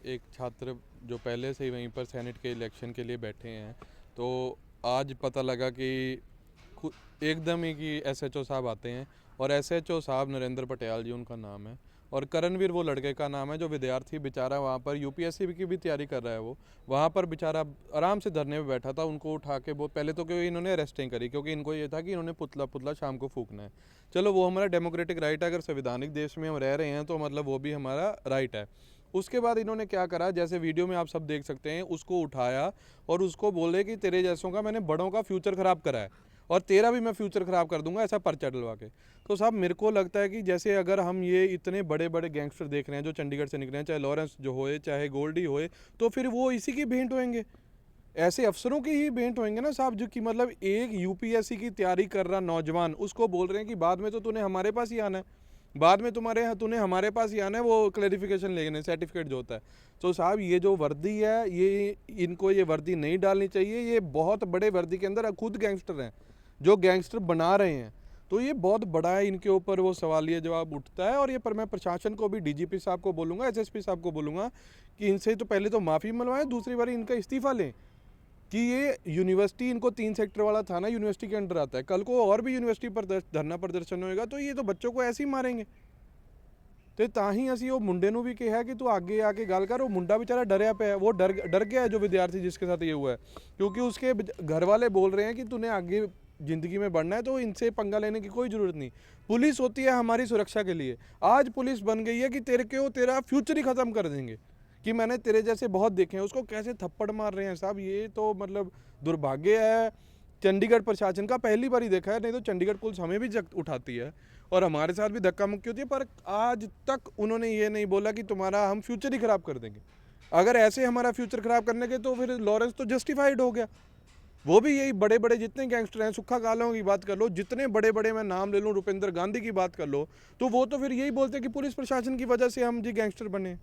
एक छात्र जो पहले से ही वहीं पर सेनेट के इलेक्शन के लिए बैठे हैं, तो आज पता लगा कि एकदम ही कि एसएचओ साहब आते हैं, और एसएचओ साहब नरेंद्र पटियाल जी उनका नाम है, और करणवीर वो लड़के का नाम है जो विद्यार्थी बेचारा वहाँ पर यूपीएससी की भी तैयारी कर रहा है। वो वहाँ पर बेचारा आराम से धरने में बैठा था, उनको उठा के वो पहले तो क्योंकि इन्होंने अरेस्टिंग करी, क्योंकि इनको ये था कि इन्होंने पुतला पुतला शाम को फूकना है। चलो वो हमारा डेमोक्रेटिक राइट है, अगर संवैधानिक देश में हम रह रहे हैं तो मतलब वो भी हमारा राइट है। उसके बाद इन्होंने क्या करा, जैसे वीडियो में आप सब देख सकते हैं, उसको उठाया और उसको बोले कि तेरे जैसों का मैंने बड़ों का फ्यूचर खराब करा है और तेरा भी मैं फ्यूचर खराब कर दूंगा, ऐसा पर्चा डलवा के। तो साहब मेरे को लगता है कि जैसे अगर हम ये इतने बड़े बड़े गैंगस्टर देख रहे हैं जो चंडीगढ़ से निकले हैं, चाहे लॉरेंस जो होए चाहे गोल्डी होए, तो फिर वो इसी की भेंट होंगे, ऐसे अफसरों की ही भेंट होंगे ना साहब, जो कि मतलब एक यूपीएससी की तैयारी कर रहा नौजवान, उसको बोल रहे हैं कि बाद में तो तूने हमारे पास ही आना है, बाद में तूने हमारे पास ही आना है वो क्लैरिफिकेशन लेने, सर्टिफिकेट जो होता है। तो साहब ये जो वर्दी है, ये इनको ये वर्दी नहीं डालनी चाहिए, ये बहुत बड़े वर्दी के अंदर खुद गैंगस्टर हैं जो गैंगस्टर बना रहे हैं। तो ये बहुत बड़ा है, इनके ऊपर वो सवालिया जवाब उठता है। और ये पर मैं प्रशासन को भी, डीजीपी साहब को बोलूँगा, एसएसपी साहब को बोलूँगा कि इनसे तो पहले तो माफ़ी मनवाएं, दूसरी बार इनका इस्तीफ़ा लें कि ये यूनिवर्सिटी, इनको 3 सेक्टर वाला थाना यूनिवर्सिटी के अंडर आता है, कल को और भी यूनिवर्सिटी पर धरना प्रदर्शन होएगा तो ये तो बच्चों को ऐसे ही मारेंगे। तो ताही असी वो मुंडे ਨੂੰ भी कहा कि तू आगे आके गल कर। वो मुंडा बेचारा डरिया पे है, वो डर गया है जो विद्यार्थी जिसके साथ ये हुआ है, क्योंकि उसके घर वाले बोल रहे हैं कि तूने आगे ज़िंदगी में बढ़ना है तो इनसे पंगा लेने की कोई ज़रूरत नहीं। पुलिस होती है हमारी सुरक्षा के लिए, आज पुलिस बन गई है कि तेरा फ्यूचर ही ख़त्म कर देंगे। कि मैंने तेरे जैसे बहुत देखे हैं, उसको कैसे थप्पड़ मार रहे हैं साहब, ये तो मतलब दुर्भाग्य है चंडीगढ़ प्रशासन का। पहली बार ही देखा है, नहीं तो चंडीगढ़ पुलिस हमें भी उठाती है और हमारे साथ भी धक्का मुक्की होती है, पर आज तक उन्होंने ये नहीं बोला कि तुम्हारा हम फ्यूचर ही ख़राब कर देंगे। अगर ऐसे हमारा फ्यूचर ख़राब करने के तो फिर लॉरेंस तो जस्टिफाइड हो गया। वो भी यही बड़े बड़े जितने गैंगस्टर हैं, सुक्खा कालों की बात कर लो, जितने बड़े बड़े मैं नाम ले लूँ, रुपेंद्र गांधी की बात कर लो, तो वो तो फिर यही बोलते हैं कि पुलिस प्रशासन की वजह से हम जी गैंगस्टर बने।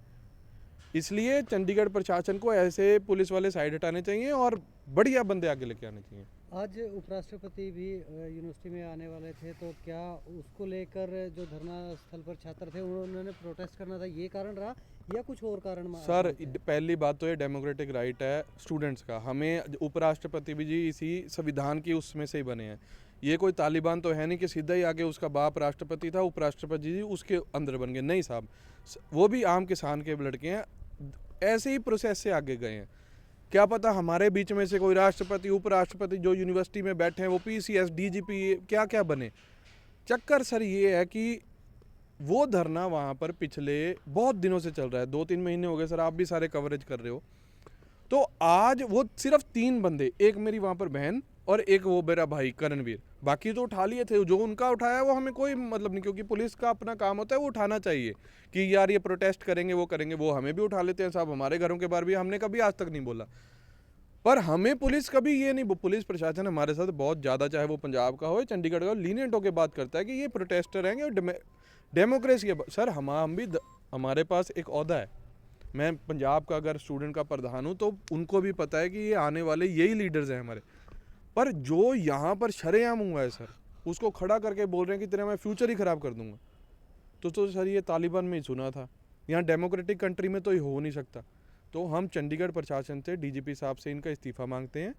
इसलिए चंडीगढ़ प्रशासन को ऐसे पुलिस वाले साइड हटाने चाहिए और बढ़िया बंदे आगे लेके आने चाहिए। आज उपराष्ट्रपति भी यूनिवर्सिटी में आने वाले थे, तो क्या उसको लेकर जो धरना स्थल पर छात्र थे उन्होंने प्रोटेस्ट करना था, ये कारण रहा या कुछ और कारण? सर पहली बात तो ये डेमोक्रेटिक राइट है स्टूडेंट्स का, हमें उपराष्ट्रपति भी जी इसी संविधान की उसमें से ही बने हैं। ये कोई तालिबान तो है नहीं कि सीधा ही आगे उसका बाप राष्ट्रपति था, उपराष्ट्रपति जी उसके अंदर बन गए, नहीं साहब, वो भी आम किसान के लड़के हैं, ऐसे ही प्रोसेस से आगे गए हैं। क्या पता हमारे बीच में से कोई राष्ट्रपति उपराष्ट्रपति जो यूनिवर्सिटी में बैठे हैं वो पीसीएस डीजीपी क्या क्या बने। चक्कर सर ये है कि वो धरना वहाँ पर पिछले बहुत दिनों से चल रहा है, 2-3 महीने हो गए सर, आप भी सारे कवरेज कर रहे हो। तो आज वो सिर्फ 3 बंदे, एक मेरी वहाँ पर बहन और एक वो मेरा भाई करणवीर, बाकी तो उठा लिए थे, जो उनका उठाया वो हमें कोई मतलब नहीं, क्योंकि पुलिस का अपना काम होता है, वो उठाना चाहिए कि यार ये प्रोटेस्ट करेंगे वो करेंगे, वो हमें भी उठा लेते हैं साहब, हमारे घरों के बाहर भी हमने कभी आज तक नहीं बोला। पर हमें पुलिस कभी ये नहीं, पुलिस प्रशासन हमारे साथ बहुत ज़्यादा, चाहे वो पंजाब का हो चंडीगढ़ का, लीनियंट होकर बात करता है कि ये प्रोटेस्टर हैं, डेमोक्रेसी है सर। हम भी हमारे पास एक ओहदा है, मैं पंजाब का अगर स्टूडेंट का प्रधान हूँ तो उनको भी पता है कि ये आने वाले यही लीडर्स हैं हमारे। पर जो यहाँ पर शरेआम हुआ है सर, उसको खड़ा करके बोल रहे हैं कि तेरा मैं फ्यूचर ही ख़राब कर दूंगा, तो सर ये तालिबान में ही सुना था, यहाँ डेमोक्रेटिक कंट्री में तो ये हो नहीं सकता। तो हम चंडीगढ़ प्रशासन से, डीजीपी साहब से इनका इस्तीफ़ा मांगते हैं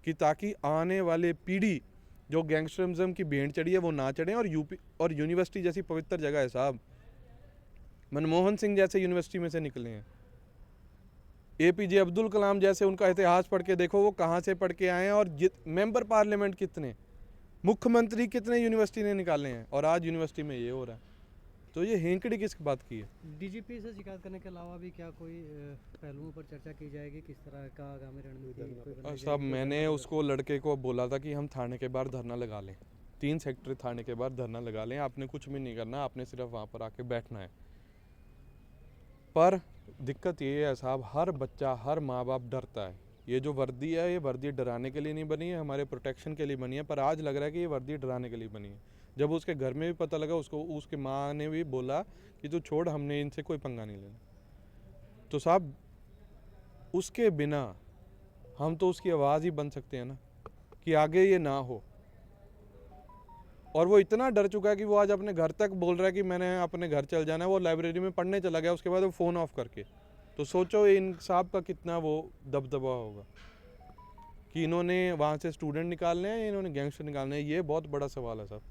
कि ताकि आने वाले पीढ़ी जो गैंगस्टरिज्म की भेंट चढ़ी है वो ना चढ़ें। और यूनिवर्सिटी जैसी पवित्र जगह है साहब, मनमोहन सिंह जैसे यूनिवर्सिटी में से निकले हैं, एपीजे अब्दुल कलाम जैसे, उनका इतिहास पढ़ के देखो वो कहाँ से पढ़ के आए हैं, और मेंबर पार्लियामेंट कितने, मुख्यमंत्री कितने यूनिवर्सिटी ने निकाले हैं, और आज यूनिवर्सिटी में ये हो रहा है। तो ये हेंकड़ी किस बात की है? डीजीपी से शिकायत करने के अलावा भी क्या कोई पहलुओं पर चर्चा की जाएगी, किस तरह का आगामी रणनीति? साहब मैंने उसको लड़के को बोला था कि हम थाने के बाहर धरना लगा लें, 3 सेक्टर थाने के बाहर धरना लगा लें, आपने कुछ भी नहीं करना, आपने सिर्फ वहाँ पर आके बैठना है। पर दिक्कत ये है साहब, हर बच्चा हर माँ बाप डरता है। ये जो वर्दी है, ये वर्दी डराने के लिए नहीं बनी है, हमारे प्रोटेक्शन के लिए बनी है, पर आज लग रहा है कि ये वर्दी डराने के लिए बनी है। जब उसके घर में भी पता लगा, उसको उसके माँ ने भी बोला कि तू छोड़, हमने इनसे कोई पंगा नहीं लेना। तो साहब उसके बिना हम तो उसकी आवाज़ ही बन सकते हैं ना कि आगे ये ना हो। और वो इतना डर चुका है कि वो आज अपने घर तक बोल रहा है कि मैंने अपने घर चल जाना है, वो लाइब्रेरी में पढ़ने चला गया, उसके बाद वो फ़ोन ऑफ करके। तो सोचो इन साहब का कितना वो दबदबा होगा कि इन्होंने वहाँ से स्टूडेंट निकालने हैं या इन्होंने गैंगस्टर निकालने हैं, ये बहुत बड़ा सवाल है साहब।